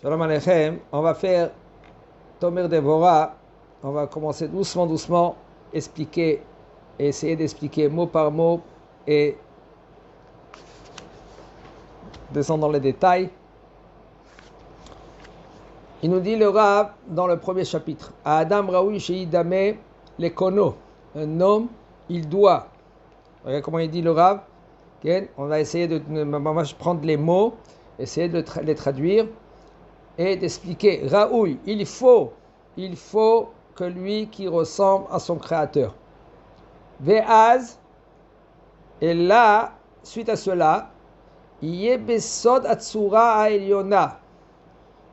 Shalom Aleichem, on va faire Tomer Devora, on va commencer doucement, expliquer, essayer d'expliquer mot par mot et descendre dans les détails. Il nous dit le Rav dans le premier chapitre, à Adam Raoui Sheidame Lekono, un homme, il doit. Regardez comment il dit le Rav. Okay? On va essayer de prendre les mots, essayer de les traduire et d'expliquer. Raoui, il faut que lui qui ressemble à son créateur. Ve'az, et là, suite à cela, Yebesod Atsura Aeliona.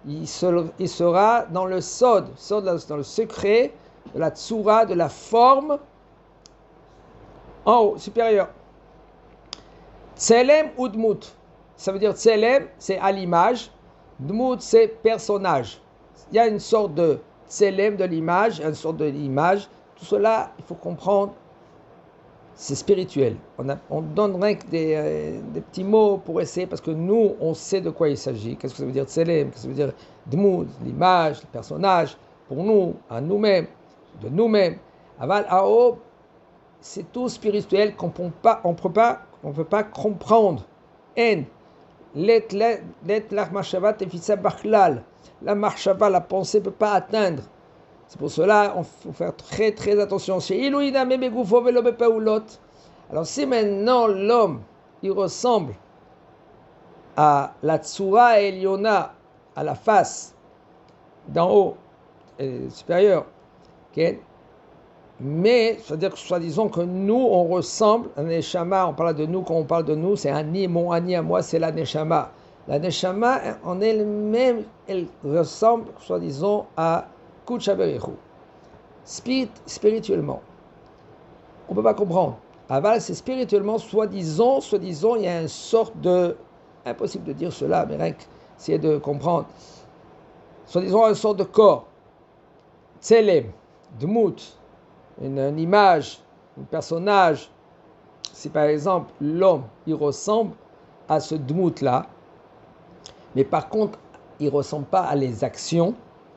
Il sera dans le sod, dans le secret de la tsura, de la forme en haut, supérieure. Tselem ou Dmut. Ça veut dire Tselem, c'est à l'image. Dmut, c'est personnage. Il y a une sorte de Tselem de l'image, une sorte de l'image. Tout cela, il faut comprendre, c'est spirituel. On donne rien que des petits mots pour essayer, parce que nous, on sait de quoi il s'agit. Qu'est-ce que ça veut dire Tselem? Qu'est-ce que ça veut dire Dmut, l'image, le personnage, pour nous, à nous-mêmes, de nous-mêmes. Aval Ao, c'est tout spirituel qu'on ne peut pas comprendre. En, la marshava, la pensée ne peut pas atteindre. C'est pour cela qu'il faut faire très attention. Alors si maintenant l'homme, il ressemble à la tsura eliona, à la face d'en haut, supérieure, okay? Mais, c'est-à-dire que soi-disant que nous, on ressemble, un neshama, on parle de nous, quand on parle de nous, c'est ani, mon ani à moi, c'est la neshama. La neshama, en elle-même, elle ressemble, soi-disant, à Kuchaberechu. Spirituellement. On ne peut pas comprendre. Aval, c'est spirituellement, soi-disant, il y a une sorte de... Impossible de dire cela, mais rien qu'essayer de comprendre. Soi-disant, une sorte de corps. Tselem, Dmut, une image, un personnage. Si par exemple l'homme, il ressemble à ce dmout-là, mais par contre, il ne ressemble pas à les actions,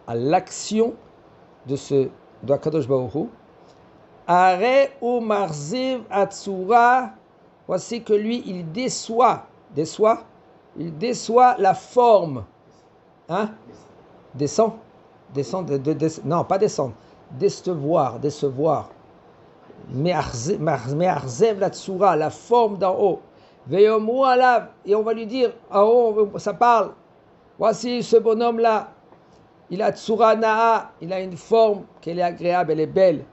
à l'action de Akadosh Baruch Hu. Are ou marziv atsura, voici que lui, il déçoit la forme. Hein? Non, pas descendre. Décevoir. Me'arzev la tsura, la forme d'en haut. Ve'yomu alav, et on va lui dire, en haut, ça parle. Voici ce bonhomme-là. Il a tsura na'a, il a une forme qu'elle est agréable, elle est belle.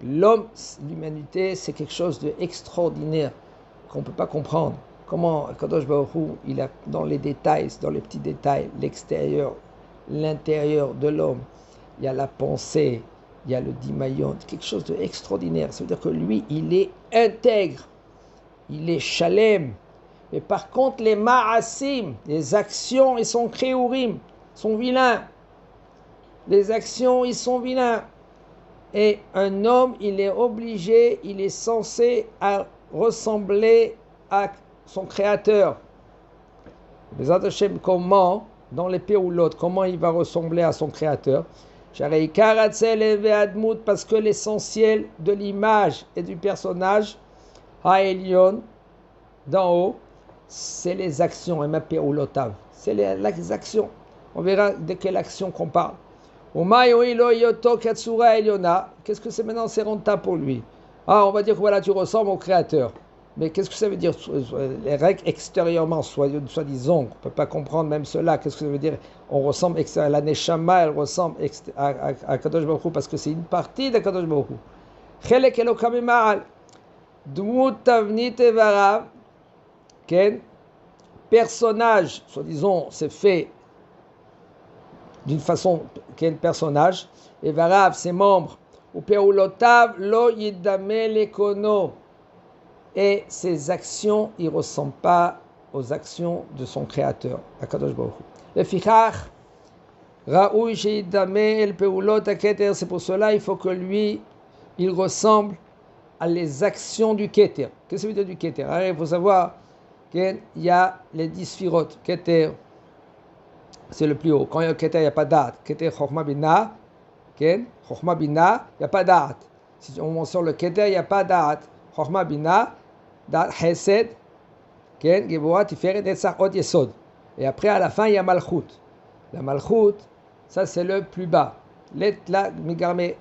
L'homme, l'humanité, c'est quelque chose d'extraordinaire qu'on ne peut pas comprendre. Comment Kadosh Baruch Hu, il a dans les détails, dans les petits détails, l'extérieur, l'intérieur de l'homme. Il y a la pensée, il y a le dimayon, quelque chose d'extraordinaire. Ça veut dire que lui, il est intègre, il est shalem. Mais par contre, les ma'asim, les actions, ils sont créurim, sont vilains. Les actions, ils sont vilains. Et un homme, il est obligé, il est censé ressembler à son créateur. Comment, dans les péoulotes, comment il va ressembler à son créateur? Parce que l'essentiel de l'image et du personnage, Haelion, d'en haut, c'est les actions, c'est les actions. On verra de quelle action qu'on parle. Qu'est-ce que c'est maintenant? C'est rentable pour lui. On va dire que voilà, tu ressembles au créateur. Mais qu'est-ce que ça veut dire? Les règles extérieurement, soi-disant, on ne peut pas comprendre même cela. Qu'est-ce que ça veut dire? On ressemble, la Neshama, elle ressemble à Kadosh Baruch Hu, parce que c'est une partie de Kadosh Baruch Hu. Chelek Elokam Ma'al. Dmut Tavnit Evarav. Personnage, soi-disant, c'est fait d'une façon, quel personnage? Evarav, ses membres. Ou Peulotav Lo Yidame Lekono. Et ses actions, il ne ressemble pas aux actions de son créateur, Akadosh Baruch Hu. Le fichach, Raoui Sheidame El Peulot Aketer, c'est pour cela il faut que lui, il ressemble à les actions du Keter. Qu'est-ce que ça veut dire du Keter? Alors, il faut savoir qu'il y a les 10 sphirotes, Keter, c'est le plus haut. Quand il y a le Keter, il n'y a pas d'art. Keter Chokhmah Bina, Chokhmah Bina, il n'y a pas d'art. Si on mentionne le Keter, il n'y a pas d'art. Chokhmah Bina, d'art Hesed, Geborat, Tiferet, Netzach, Od Yesod. Et après, à la fin, il y a Malchut. La Malchut, ça c'est le plus bas. L'Etla Migarme, elle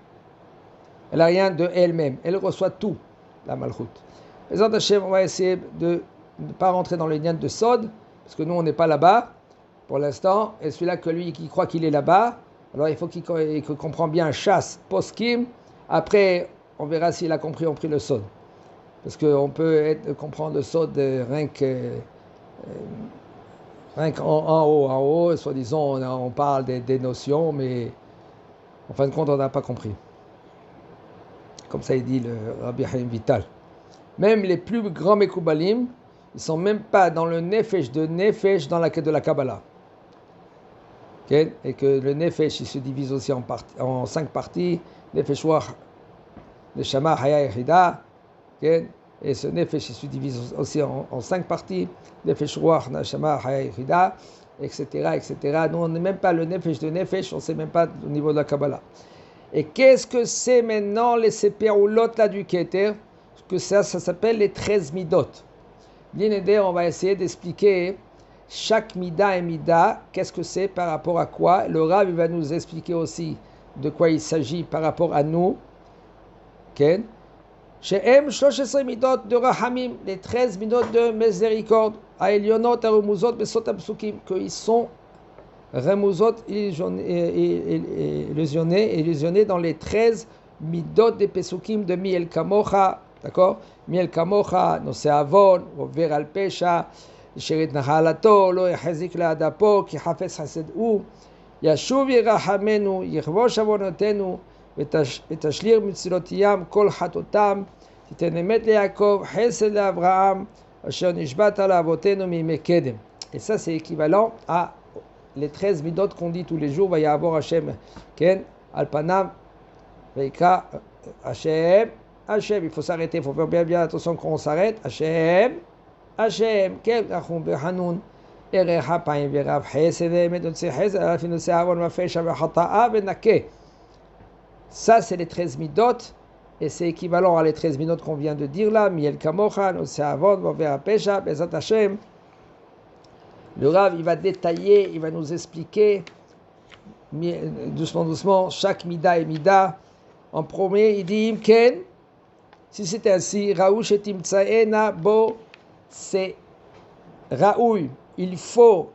n'a rien de elle-même. Elle reçoit tout, la Malchut. Présent Hachem, on va essayer de ne pas rentrer dans les liens de Sod, parce que nous, on n'est pas là-bas pour l'instant. Et celui-là, que lui qui croit qu'il est là-bas, alors il faut qu'il comprenne bien chasse, poskim. Après, on verra s'il a compris, on prie le Sod. Parce qu'on peut comprendre le Sod rien qu'en haut, soi-disant, on parle des notions, mais en fin de compte, on n'a pas compris. Comme ça, il dit le Rabbi Chaim Vital. Même les plus grands Mekoubalim, ils ne sont même pas dans le Nefesh dans la quête de la Kabbalah. Okay? Et que le Nefesh, il se divise aussi en 5 parties. Nefesh Ruach, Neshama, Haya, Yechida. Okay? Et ce Nefesh, il se divise aussi en 5 parties. Nefesh Ruach, Neshama, Haya, Yechida, etc., etc. Nous, on n'est même pas le Nefesh de Nefesh, on ne sait même pas au niveau de la Kabbalah. Et qu'est-ce que c'est maintenant les séperoulot là du Keter? Que ça s'appelle les 13 midot. Bien, on va essayer d'expliquer chaque mida et mida, qu'est-ce que c'est par rapport à quoi. Le Rav, il va nous expliquer aussi de quoi il s'agit par rapport à nous. Okay? She'em 13 midot de Rahamim, les 13 midot de miséricorde, à Elionot, à Remuzot, Besot Apsukim, qu'ils sont Remuzot, illusionnés dans les 13 midot des Pesukim de Miel Kamocha. D'accord? Miel Kamocha, Nosé Avon, Over al Pesha, Sherit Nahalato, Lo Yechazik La'adapo, Ki Hafez Hased U, Yashuv Yirahamenu, Yichvosh Avonotenu, Vetashlir Mitzilotiyam, Kol Hatotam, Titen Emet LeYaakov, Chesed LeAvraham, Asher Nishbat Ala Avotenu Mimei Kedem. Et ça, c'est équivalent à les 13 midot qu'on dit tous les jours, va y avoir Hashem, Ken, Alpanam, Veika, Hashem, Hashem, il faut s'arrêter, il faut faire bien attention quand on s'arrête. Hashem, quel rachum behanoun, erecha paim verav chesed medotse chesed alafinotse avon mafesha vechata'a venake. Ça, c'est les 13 midot, et c'est équivalent à les 13 midot qu'on vient de dire là. Miel kamocha, notse avon, vovera pesha, bezat Hashem. Le Rav, il va détailler, il va nous expliquer, doucement, chaque mida et mida. En premier, il dit, Imken, si c'est ainsi, Raouch et Timtsaena Bo, c'est Raoui. Il faut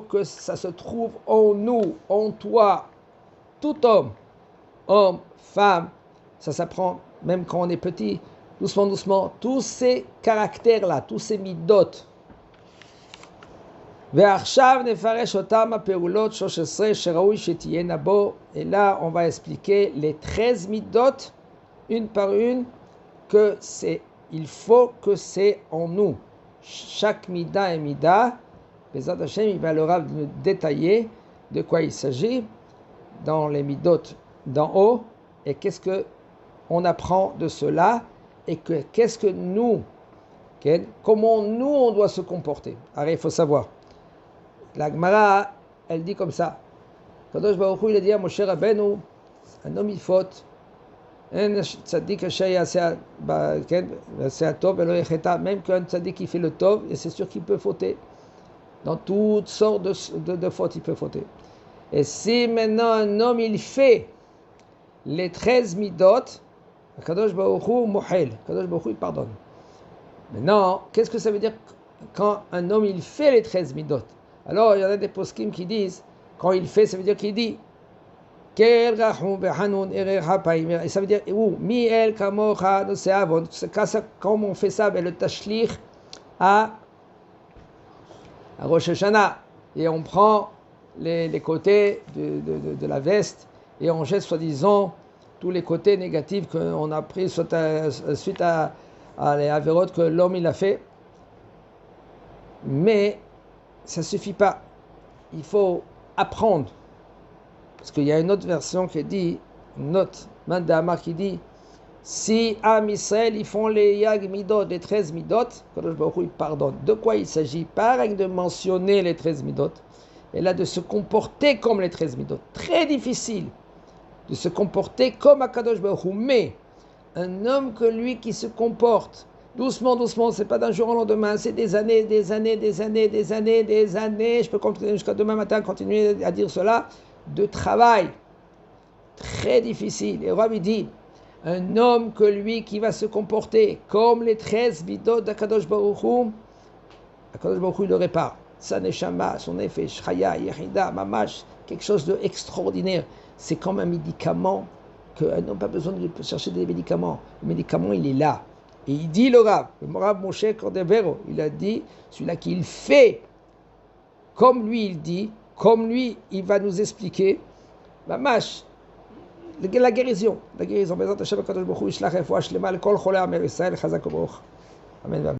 que ça se trouve en nous, en toi, tout homme, femme, ça s'apprend même quand on est petit, doucement, tous ces caractères-là, tous ces midot. Et là, on va expliquer les 13 midot, une par une, il faut que c'est en nous. Chaque mida et mida, Bezat Hashem, il va leur détailler de quoi il s'agit dans les midot d'en haut, et qu'est-ce que on apprend de cela, et qu'est-ce que nous, comment nous on doit se comporter. Alors il faut savoir. La Gemara, elle dit comme ça. Kadosh Baruch Hu, il a dit à Moshe Rabbeinu, un homme il faute. Même qu'un tzaddik qui fait le tov, et c'est sûr qu'il peut fauter. Dans toutes sortes de fautes, il peut fauter. Et si maintenant un homme il fait les 13 midot, Kadosh Baruch Hu mohel, Kadosh Baruch Hu il pardonne. Maintenant, qu'est-ce que ça veut dire quand un homme il fait les 13 midot? Alors il y en a des poskim qui disent, quand il fait, ça veut dire qu'il dit, et ça veut dire, Miel Kamocha, quand on fait ça, le tashlir à Rosh Hashanah, et on prend les côtés de la veste, et on jette soi-disant tous les côtés négatifs qu'on a pris suite à les avérotes que l'homme il a fait. Mais ça ne suffit pas. Il faut apprendre. Parce qu'il y a une autre version qui dit, une autre mandama qui dit, si Am Israël ils font les Yag Midot, les 13 Midot, Kadosh Baruch Hu il pardonne. De quoi il s'agit? Pas rien de mentionner les 13 Midot, et là de se comporter comme les 13 midot. Très difficile de se comporter comme Akadosh Baruch Hu, mais un homme que lui qui se comporte doucement, doucement, c'est pas d'un jour au lendemain, c'est des années, je peux continuer jusqu'à demain matin, continuer à dire cela, de travail, très difficile. Et Rabbi dit, un homme que lui qui va se comporter comme les 13 midot d'Akadosh Baruch Hu, Akadosh Baruch Hu le répare. Sa neshama, son effet, Shraya, Yehida, Mamash, quelque chose d'extraordinaire. C'est comme un médicament qu'un homme n'a pas besoin de chercher des médicaments. Le médicament, il est là. Et il dit le Rav Moshe Cordovero, il a dit, celui-là qu'il fait comme lui il dit, comme lui il va nous expliquer, Mamash, la guérison. Bezat Hashem HaKadosh Baruch Hu, Yishlach Refuah Shlema L'Kol Cholei Am Israël, Chazak U'Baruch. Amen.